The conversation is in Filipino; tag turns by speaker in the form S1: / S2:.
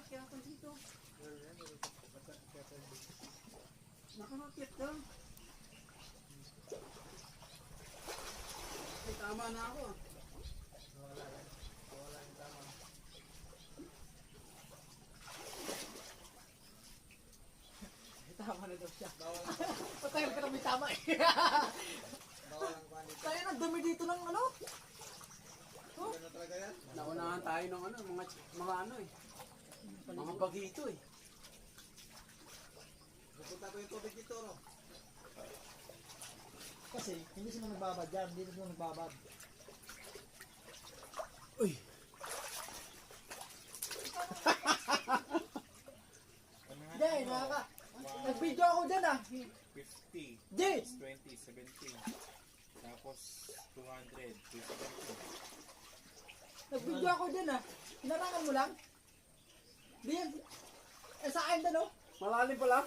S1: akyatan dito. Nakakakit ka. Ay, tama na ako.
S2: Wala yung tama.
S1: Tama na daw siya.
S2: Bawal ang
S1: Patagal ka na may tama eh.
S2: bawal ang quality.
S1: Kaya ang dumi dito ng ano. Oh.
S2: Ano talaga yan?
S1: Naunahan tayo ng ano, mga ano eh. Mga bagito eh.
S2: Pupunta ko yung tubig dito, no?
S3: Kasi hindi sila nagbabad dyan, hindi sila nagbabad.
S1: Uy.
S3: Hindi, nakaka... Nag-video ako dyan ah.
S4: 50,
S3: Hindi!
S4: 20, 17, tapos 200, 270.
S3: Nag-video ako dyan ah. Hinarangan mo lang? Hindi yan. Eh sa akin dyan oh.
S1: Malalim pa lang.